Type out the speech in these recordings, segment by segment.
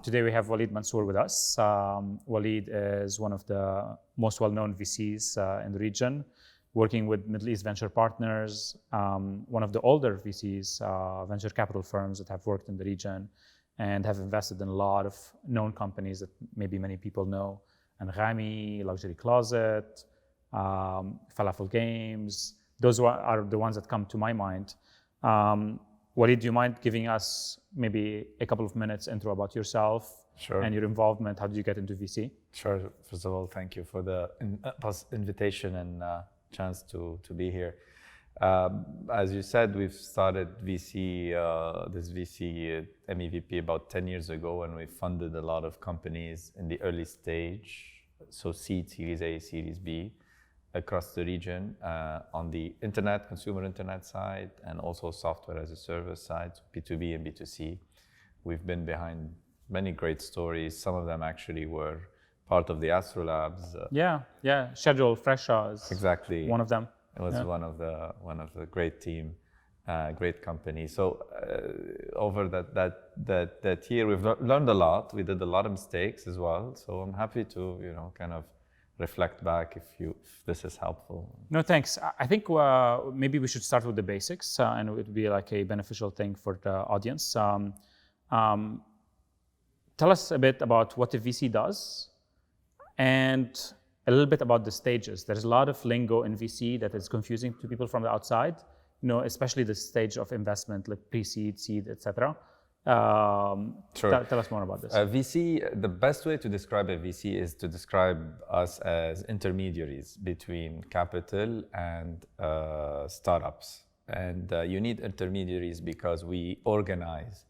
Today we have Walid Mansour with us. Walid is one of the most well-known VCs in the region, working with Middle East venture partners, one of the older VCs, venture capital firms that have worked in the region and have invested in a lot of known companies that maybe many people know, Anghami, Luxury Closet, Falafel Games. Those are the ones that come to my mind. Walid, do you mind giving us maybe a couple of minutes intro about yourself and your involvement? How did you get into VC? Sure. First of all, thank you for the invitation and chance to be here. As you said, we've started VC, this VC MEVP about 10 years ago, and we funded a lot of companies in the early stage, so seed, Series A, Series B, across the region on the internet, consumer internet side, and also software as a service side, B2B and B2C. We've been behind many great stories. Some of them actually were part of the Astrolabs. Schedule Fresha is exactly one of them. It was one of the great team, great company. So over that year, we've learned a lot. We did a lot of mistakes as well. So I'm happy to kind of reflect back if this is helpful. No, thanks. I think maybe we should start with the basics, and it would be like a beneficial thing for the audience. Tell us a bit about what the VC does, and a little bit about the stages. There's a lot of lingo in VC that is confusing to people from the outside, especially the stage of investment, like pre-seed, seed, etc. Sure. Tell us more about this. VC, the best way to describe a VC is to describe us as intermediaries between capital and startups. And you need intermediaries because we organize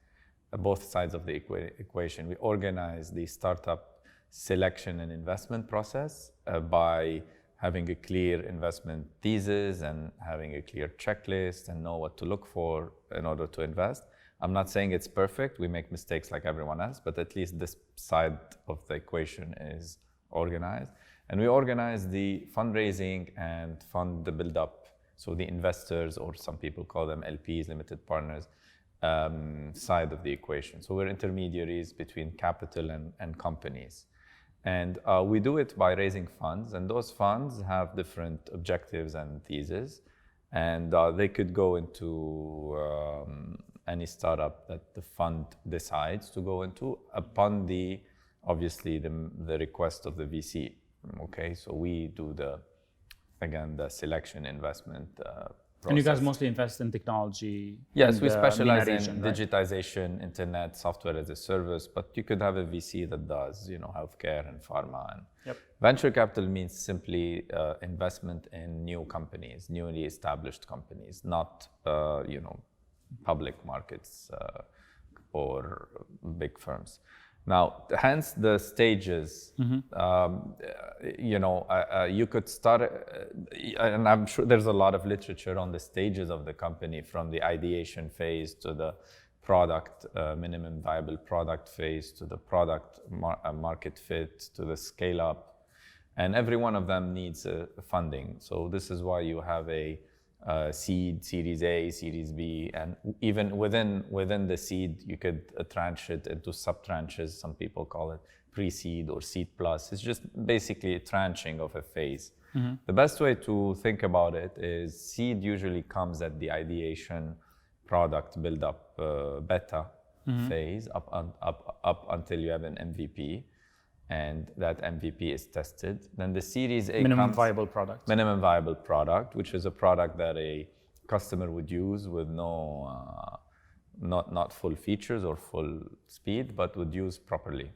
both sides of the equation. We organize the startup selection and investment process by having a clear investment thesis and having a clear checklist and know what to look for in order to invest. I'm not saying it's perfect. We make mistakes like everyone else, but at least this side of the equation is organized. And we organize the fundraising and fund the build-up. So the investors, or some people call them LPs, limited partners, side of the equation. So we're intermediaries between capital and companies. And we do it by raising funds, and those funds have different objectives and theses. And they could go into any startup that the fund decides to go into upon obviously the request of the VC. Okay, so we do the selection investment process. And you guys mostly invest in technology? Yes, we specialize in right? digitization, internet, software as a service, but you could have a VC that does, healthcare and pharma. And venture capital means simply investment in new companies, newly established companies, not, public markets or big firms. Now, hence the stages. You could start, and I'm sure there's a lot of literature on the stages of the company, from the ideation phase to the product, minimum viable product phase, to the product market fit, to the scale up. And every one of them needs funding. So this is why you have a seed, Series A, Series B, and even within the seed, you could tranche it into sub-tranches. Some people call it pre-seed or seed plus. It's just basically a tranching of a phase. The best way to think about it is seed usually comes at the ideation, product build-up, beta phase, up until you have an MVP. And that MVP is tested. Then the Series A minimum viable product. Minimum viable product, which is a product that a customer would use with not full features or full speed, but would use properly.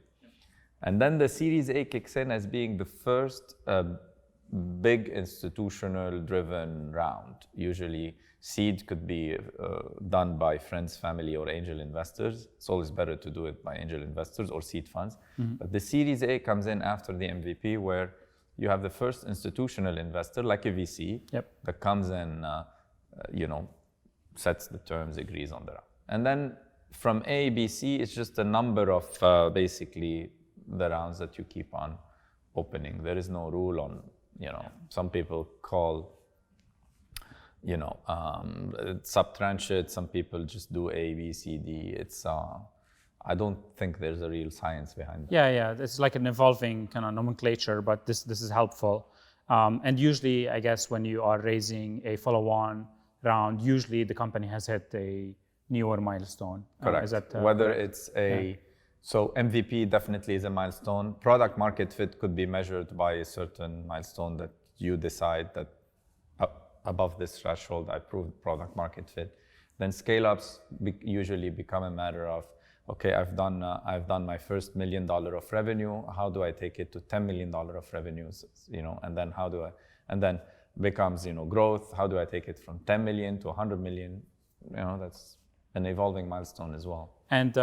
And then the Series A kicks in as being the first big institutional-driven round. Usually, seed could be done by friends, family, or angel investors. It's always better to do it by angel investors or seed funds. But the Series A comes in after the MVP, where you have the first institutional investor, like a VC, that comes in, sets the terms, agrees on the round. And then from A, B, C, it's just a number of basically the rounds that you keep on opening. There is no rule on, some people call, sub-tranche it. Some people just do A, B, C, D. I don't think there's a real science behind that. Yeah. It's like an evolving kind of nomenclature, but this is helpful. And usually, I guess when you are raising a follow-on round, usually the company has hit a newer milestone. Correct. Is that, whether correct? it's so MVP definitely is a milestone. Product market fit could be measured by a certain milestone that you decide that above this threshold, I proved product market fit. Then scale-ups usually become a matter of, okay, I've done my first $1 million of revenue. How do I take it to $10 million of revenues? And then and then becomes growth. How do I take it from 10 million to 100 million? That's an evolving milestone as well. And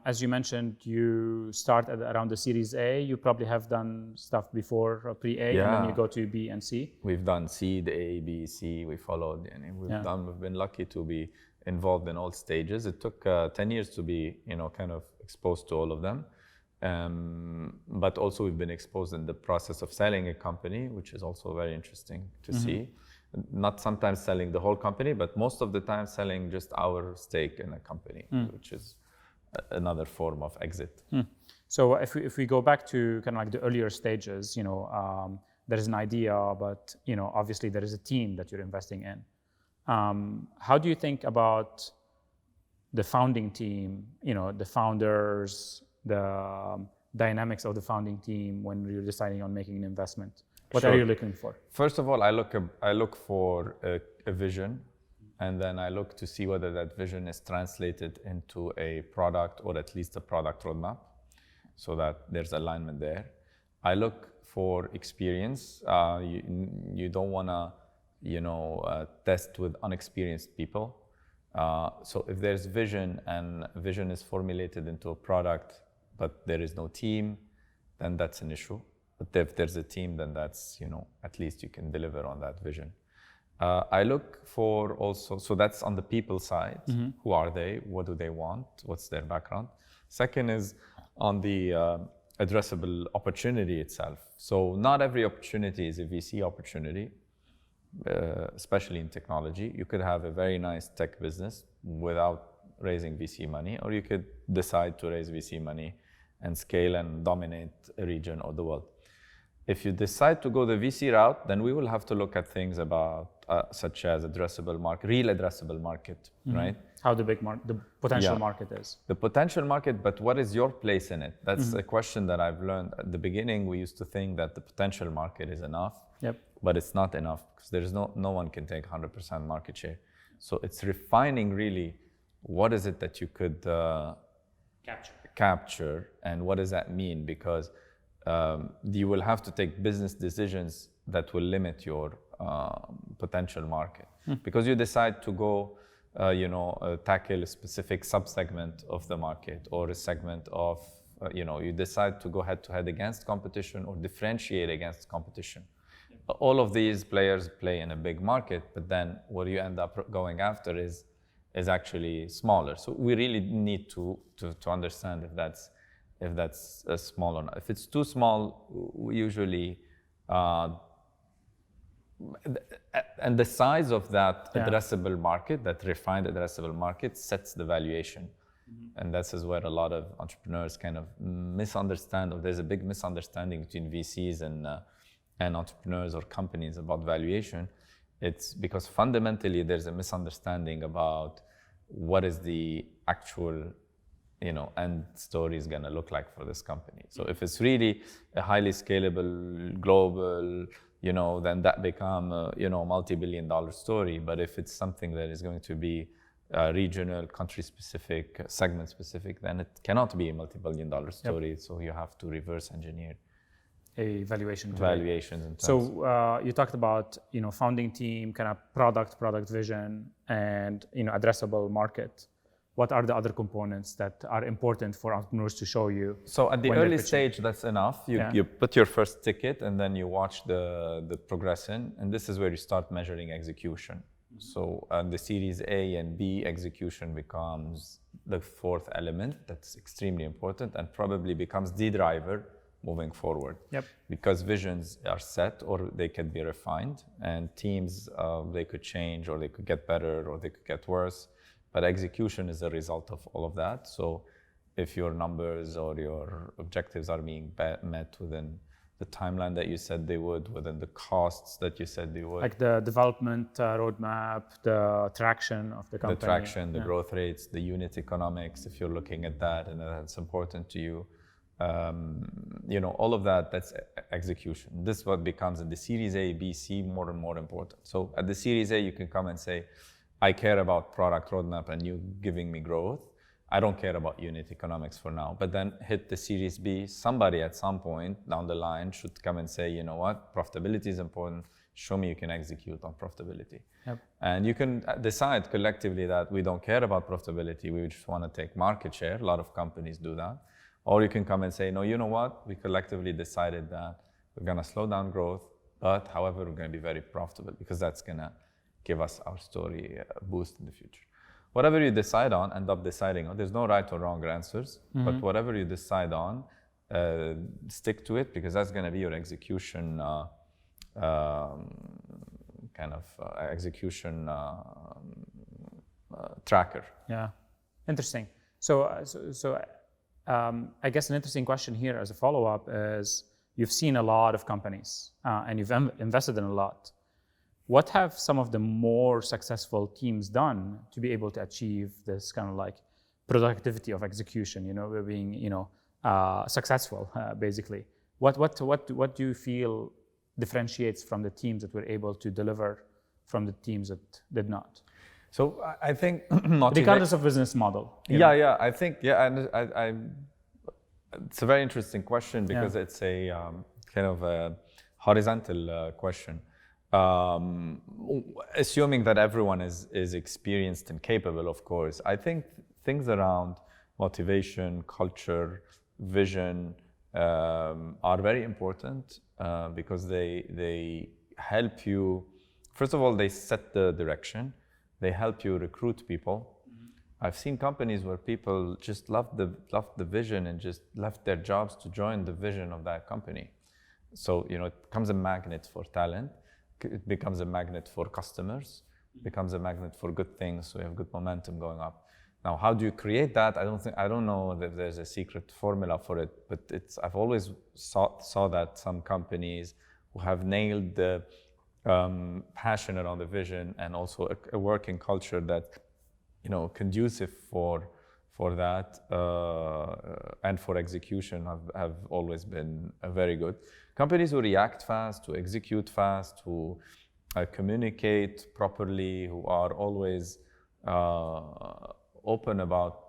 as you mentioned, you start at around the Series A. You probably have done stuff before pre-A, and then you go to B and C. We've done seed, A, B, C. We followed, and we've been lucky to be involved in all stages. It took 10 years to be, kind of exposed to all of them. But also we've been exposed in the process of selling a company, which is also very interesting to see. Not sometimes selling the whole company, but most of the time selling just our stake in a company, which is another form of exit. So if we go back to kind of like the earlier stages, there is an idea, but obviously there is a team that you're investing in. How do you think about the founding team, the founders, the dynamics of the founding team when you're deciding on making an investment? What are you looking for? First of all, I look for a vision, and then I look to see whether that vision is translated into a product or at least a product roadmap, so that there's alignment there. I look for experience. You don't want to, test with unexperienced people. So if there's vision and vision is formulated into a product, but there is no team, then that's an issue. But if there's a team, then that's, at least you can deliver on that vision. I look for also, so that's on the people side. Who are they? What do they want? What's their background? Second is on the addressable opportunity itself. So not every opportunity is a VC opportunity, especially in technology. You could have a very nice tech business without raising VC money, or you could decide to raise VC money and scale and dominate a region or the world. If you decide to go the VC route, then we will have to look at things about such as addressable market, real addressable market, right? How the the potential market is. The potential market, but what is your place in it? That's a question that I've learned. At the beginning, we used to think that the potential market is enough, but it's not enough because there's no one can take 100% market share. So it's refining really what is it that you could capture and what does that mean? Because you will have to take business decisions that will limit your potential market. Because you decide to go, tackle a specific subsegment of the market or a segment of, you decide to go head to head against competition or differentiate against competition. All of these players play in a big market, but then what you end up going after is actually smaller. So we really need to understand if that's small or not. If it's too small, we usually, and the size of that addressable market, that refined addressable market, sets the valuation. And this is where a lot of entrepreneurs kind of misunderstand, or there's a big misunderstanding between VCs and entrepreneurs or companies about valuation. It's because fundamentally there's a misunderstanding about what is the actual end story is going to look like for this company. So if it's really a highly scalable, global, then that become a, multi-billion-dollar story. But if it's something that is going to be regional, country-specific, segment-specific, then it cannot be a multi-billion-dollar story. So you have to reverse engineer a valuations. So you talked about founding team, kind of product vision, and addressable market. What are the other components that are important for entrepreneurs to show you? So at the early stage, that's enough. You put your first ticket and then you watch the progression, and this is where you start measuring execution. So the Series A and B, execution becomes the fourth element that's extremely important and probably becomes the driver moving forward. Because visions are set or they can be refined, and teams, they could change or they could get better or they could get worse. But execution is a result of all of that. So if your numbers or your objectives are being met within the timeline that you said they would, within the costs that you said they would. Like the development roadmap, the traction of the company. The traction, the growth rates, the unit economics, if you're looking at that and that's important to you. All of that, that's execution. This is what becomes in the Series A, B, C more and more important. So at the Series A, you can come and say, I care about product roadmap and you giving me growth. I don't care about unit economics for now. But then hit the Series B, somebody at some point down the line should come and say, you know what, profitability is important. Show me you can execute on profitability. Yep. And you can decide collectively that we don't care about profitability. We just want to take market share. A lot of companies do that. Or you can come and say, no, you know what? We collectively decided that we're going to slow down growth, but however, we're going to be very profitable because that's going to give us our story a boost in the future. Whatever you decide on, end up deciding on. There's no right or wrong answers, but whatever you decide on, stick to it because that's going to be your execution tracker. Yeah, interesting. So I guess an interesting question here as a follow-up is you've seen a lot of companies and you've invested in a lot. What have some of the more successful teams done to be able to achieve this kind of like productivity of execution, being, successful, basically? What do you feel differentiates from the teams that were able to deliver from the teams that did not? So I think regardless of business model. I think it's a very interesting question because it's a kind of a horizontal question. Assuming that everyone is experienced and capable, of course, I think things around motivation, culture, vision are very important because they help you. First of all, they set the direction. They help you recruit people. I've seen companies where people just loved the vision and just left their jobs to join the vision of that company. So, it becomes a magnet for talent. It becomes a magnet for customers. It becomes a magnet for good things. So you have good momentum going up. Now, how do you create that? I don't know that there's a secret formula for it, but I've always saw that some companies who have nailed the passion around the vision and also a working culture that conducive for that and for execution have always been very good. Companies who react fast, who execute fast, who communicate properly, who are always open about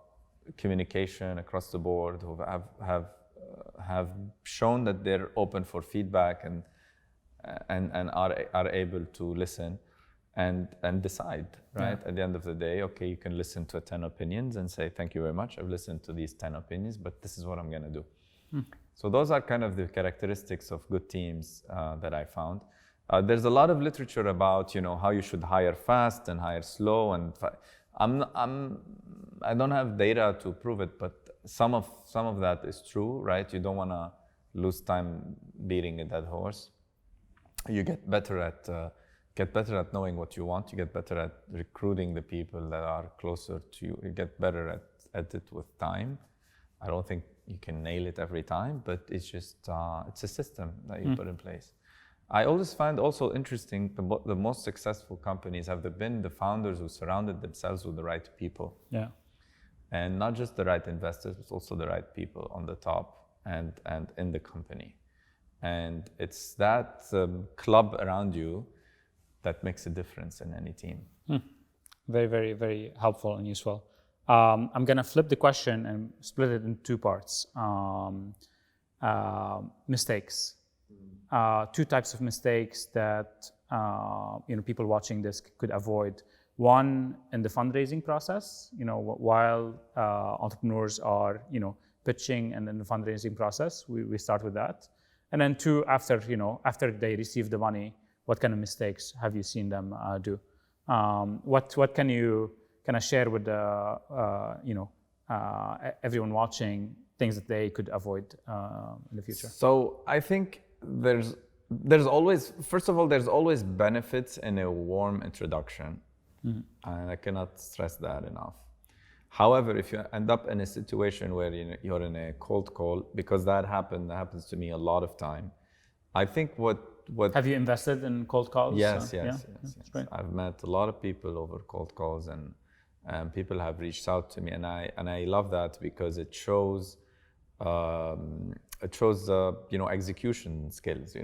communication across the board, who have shown that they're open for feedback and are able to listen and decide, right? At the end of the day, okay, you can listen to 10 opinions and say, thank you very much, I've listened to these 10 opinions, but this is what I'm going to do. So those are kind of the characteristics of good teams that I found. There's a lot of literature about, how you should hire fast and hire slow, and I don't have data to prove it, but some of that is true, right? You don't want to lose time beating a dead horse. You get better at knowing what you want. You get better at recruiting the people that are closer to you. You get better at it with time. I don't think you can nail it every time, but it's just it's a system that you put in place. I always find also interesting the most successful companies have been the founders who surrounded themselves with the right people. Yeah. And not just the right investors, but also the right people on the top and in the company. And it's that club around you that makes a difference in any team. Very, very, very helpful and useful. I'm going to flip the question and split it in two parts. Mistakes. Two types of mistakes that people watching this could avoid. One, in the fundraising process, while entrepreneurs are pitching and in the fundraising process, we start with that. And then two, after they receive the money, what kind of mistakes have you seen them do? What can you kind of share with everyone watching, things that they could avoid in the future? So I think there's always, first of all, there's always benefits in a warm introduction. And I cannot stress that enough. However, if you end up in a situation where you're in a cold call, because that happens to me a lot of time. I think what Have you invested in cold calls? Yes. Great. I've met a lot of people over cold calls, and people have reached out to me, and I love that because it shows execution skills,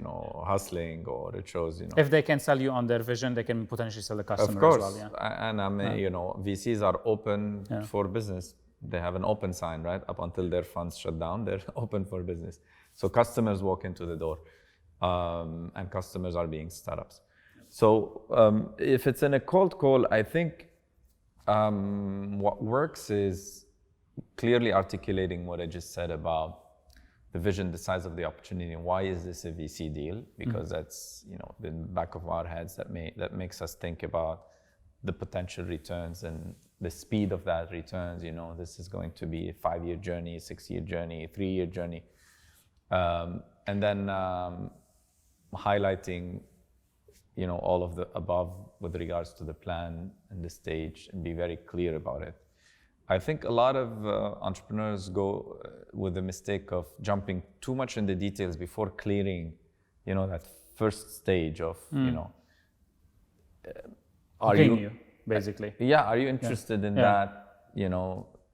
hustling, or it shows If they can sell you on their vision, they can potentially sell the customer of course. as well. Yeah. And VCs are open for business. They have an open sign, right? Up until their funds shut down, they're open for business. So customers walk into the door, and customers are being startups. So if it's in a cold call, I think what works is clearly articulating what I just said about the vision, the size of the opportunity, and why is this a VC deal? Because that's the back of our heads that makes us think about the potential returns and the speed of that returns. This is going to be a 5-year journey, 6-year journey, 3-year journey, and then highlighting all of the above with regards to the plan and the stage, and be very clear about it. I think a lot of entrepreneurs go with the mistake of jumping too much in the details before clearing, that first stage of, are you basically? Yeah, are you interested in that?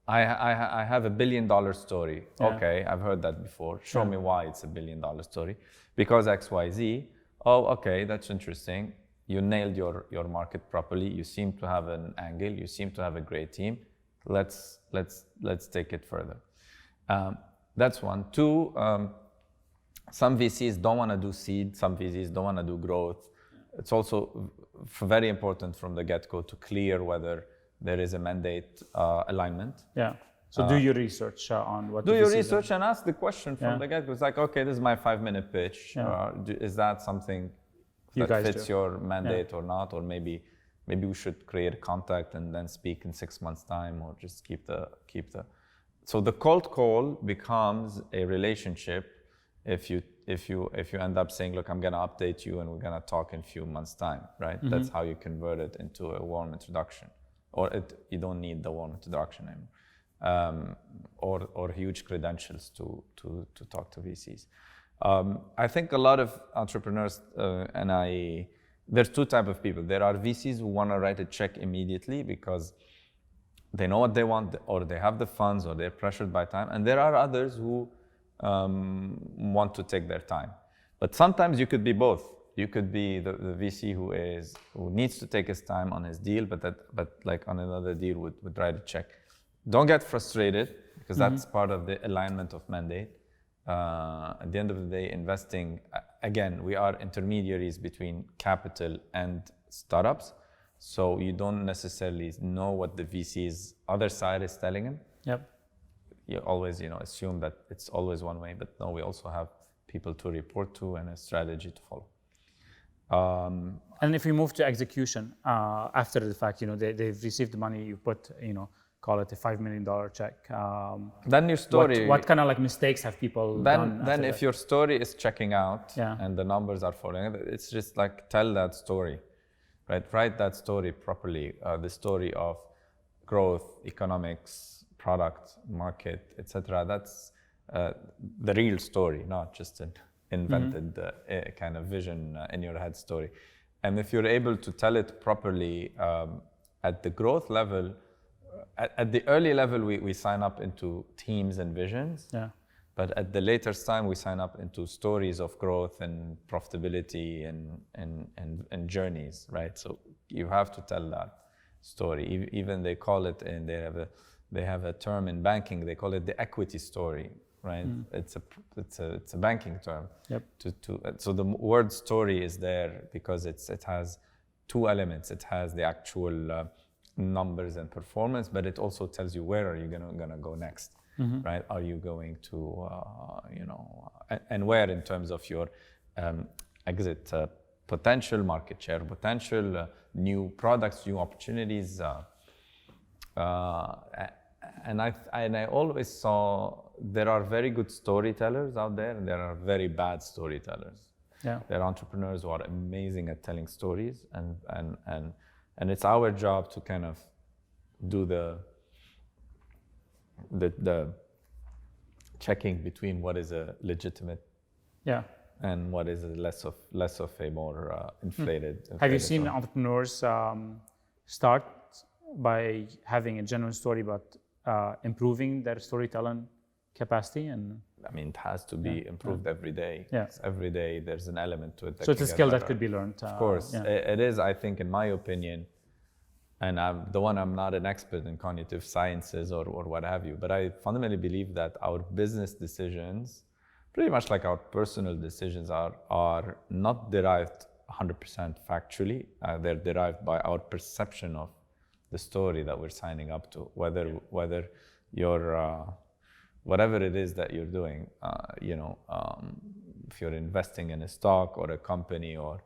I have $1 billion story. Yeah. Okay, I've heard that before. Show me why it's $1 billion story. Because XYZ. Oh, okay, that's interesting. You nailed your market properly. You seem to have an angle. You seem to have a great team. Let's take it further. That's one. Two, some VCs don't want to do seed. Some VCs don't want to do growth. It's also very important from the get-go to clear whether there is a mandate alignment. Yeah. So do your research on what. Do your research and ask the question from the get-go. It's like, okay, this is my 5-minute pitch. Yeah. Is that something that fits your mandate or not? Or maybe we should create a contact and then speak in 6 months' time, or just keep the. So the cold call becomes a relationship if you end up saying, look, I'm gonna update you and we're gonna talk in a few months' time, right? Mm-hmm. That's how you convert it into a warm introduction, or you don't need the warm introduction anymore, or huge credentials to talk to VCs. I think a lot of entrepreneurs there's two types of people. There are VCs who want to write a check immediately because they know what they want, or they have the funds, or they're pressured by time. And there are others who want to take their time. But sometimes you could be both. You could be the VC who needs to take his time on his deal, but like on another deal would write a check. Don't get frustrated, because that's part of the alignment of mandate. At the end of the day, investing, again, we are intermediaries between capital and startups. So you don't necessarily know what the VC's other side is telling him. Yep. You always, assume that it's always one way, but no, we also have people to report to and a strategy to follow. And if we move to execution, after the fact, they've received the money, you put, call it a $5 million check. Then your story. What kind of mistakes have people done? Then if your story is checking out and the numbers are falling, it's just like tell that story, right? Write that story properly. The story of growth, economics, product, market, etc. That's the real story, not just an invented kind of vision in your head story. And if you're able to tell it properly at the growth level, at the early level, we sign up into teams and visions. Yeah. But at the later time, we sign up into stories of growth and profitability and journeys, right? So you have to tell that story. Even they call it, and they have a term in banking. They call it the equity story, right? It's a banking term. Yep. So the word story is there because it has two elements. It has the actual numbers and performance, but it also tells you where are you gonna go next, right? Are you going to, and where in terms of your exit potential, market share potential, new products, new opportunities, and I always saw there are very good storytellers out there, and there are very bad storytellers. Yeah, there are entrepreneurs who are amazing at telling stories, and it's our job to kind of do the checking between what is a legitimate Yeah. and what is a less of a more inflated. Have you seen story. entrepreneurs start by having a genuine story, but improving their storytelling capacity? And I mean, it has to be improved every day. Yeah. Every day there's an element to it. So it's a skill that could be learned. Of course, it is. I think, in my opinion, and I'm not an expert in cognitive sciences or what have you, but I fundamentally believe that our business decisions, pretty much like our personal decisions, are not derived 100% factually. They're derived by our perception of the story that we're signing up to, whether you're whatever it is that you're doing, if you're investing in a stock or a company, or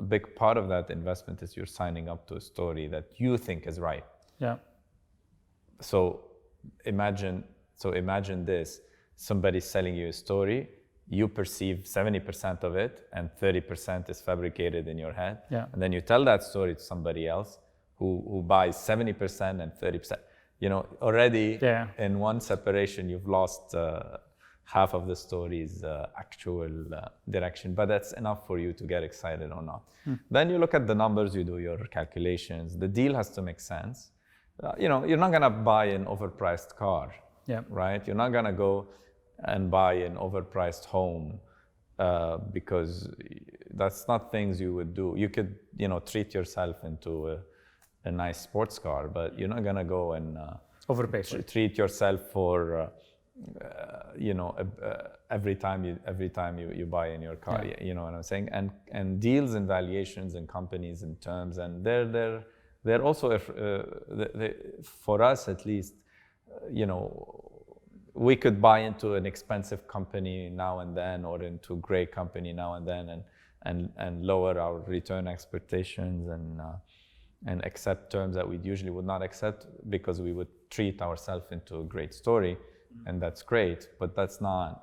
a big part of that investment is you're signing up to a story that you think is right. Yeah. So imagine this: somebody's selling you a story, you perceive 70% of it, and 30% is fabricated in your head. Yeah. And then you tell that story to somebody else who buys 70% and 30%. Already in one separation, you've lost half of the story's actual direction, but that's enough for you to get excited or not. Then you look at the numbers, you do your calculations. The deal has to make sense. You're not gonna buy an overpriced car, right? You're not gonna go and buy an overpriced home because that's not things you would do. You could, treat yourself into a nice sports car, but you're not gonna go and overpay treat yourself for every time you buy in your car. You know what I'm saying? And deals and valuations and companies and terms, and they're also for us at least, we could buy into an expensive company now and then, or into a great company now and then, and lower our return expectations and accept terms that we usually would not accept because we would treat ourselves into a great story, and that's great. But that's not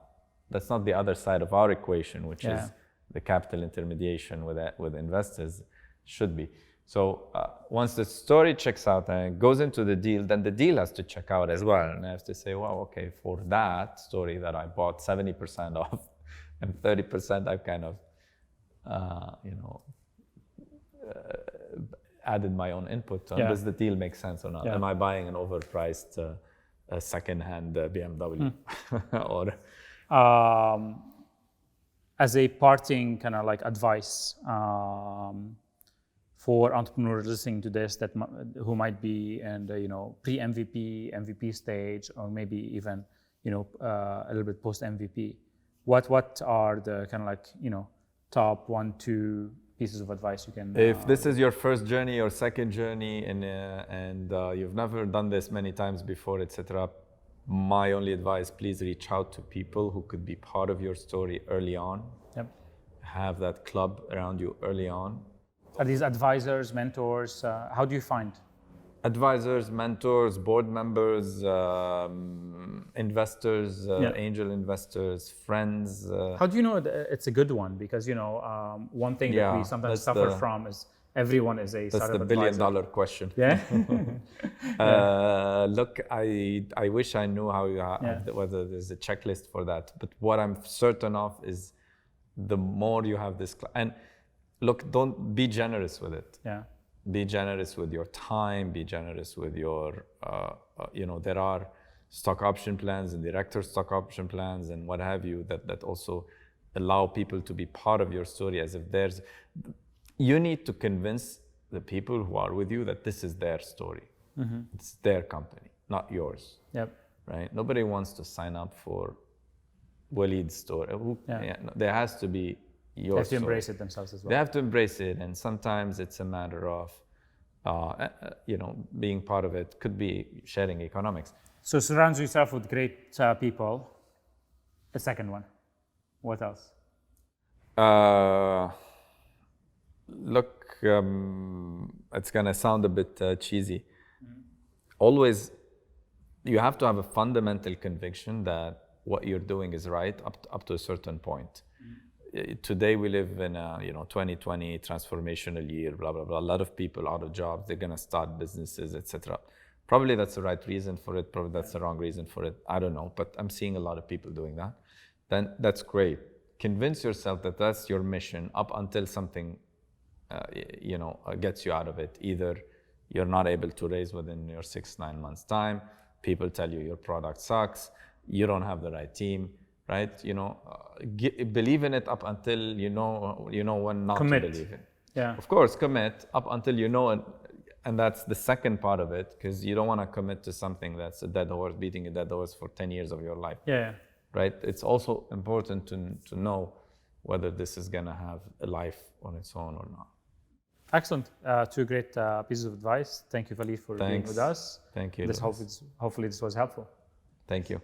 the other side of our equation, which is the capital intermediation with investors should be. So once the story checks out and it goes into the deal, then the deal has to check out as well. And I have to say, well, okay, for that story that I bought 70% of, and 30% I've kind of, added my own input. Does the deal make sense or not? Am I buying an overpriced second-hand BMW? Or as a parting kind of like advice for entrepreneurs listening to this who might be in the pre-MVP, MVP stage, or maybe even a little bit post-MVP, what are the kind of like top 1-2 pieces of advice you can? If this is your first journey or second journey, and you've never done this many times before, etc., my only advice: please reach out to people who could be part of your story early on. Have that club around you early on. Are these advisors, mentors? How do you find? Advisors, mentors, board members, investors, angel investors, friends. How do you know it's a good one? Because one thing that we sometimes suffer from is everyone is a that's startup the $1 advisor. billion question. Look, I wish I knew whether there's a checklist for that. But what I'm certain of is the more you have this, and look, don't be generous with it. Be generous with your time, be generous with your, there are stock option plans and director stock option plans and what have you that also allow people to be part of your story, as if you need to convince the people who are with you that this is their story. It's their company, not yours. Right? Nobody wants to sign up for Waleed's story. There has to be your They have to story. embrace it themselves as well. They have to embrace it, and sometimes it's a matter of, being part of it. Could be sharing economics. So surround yourself with great people. The second one. What else? Look, it's gonna sound a bit cheesy. Always, you have to have a fundamental conviction that what you're doing is right up to a certain point. Today we live in a 2020 transformational year, blah blah blah. A lot of people out of jobs, they're gonna start businesses, etc. Probably that's the right reason for it. Probably that's the wrong reason for it. I don't know, but I'm seeing a lot of people doing that. Then that's great. Convince yourself that that's your mission up until something, gets you out of it. Either you're not able to raise within your 6-9 months time. People tell you your product sucks. You don't have the right team, right? Believe in it up until you know when not Commit. to believe in. Yeah. Of course, commit up until you know. And that's the second part of it, because you don't want to commit to something that's a dead horse, beating a dead horse for 10 years of your life. Yeah. Right? It's also important to know whether this is going to have a life on its own or not. Excellent. Two great pieces of advice. Thank you, Khalid, for being with us. Thank you. Hopefully this was helpful. Thank you.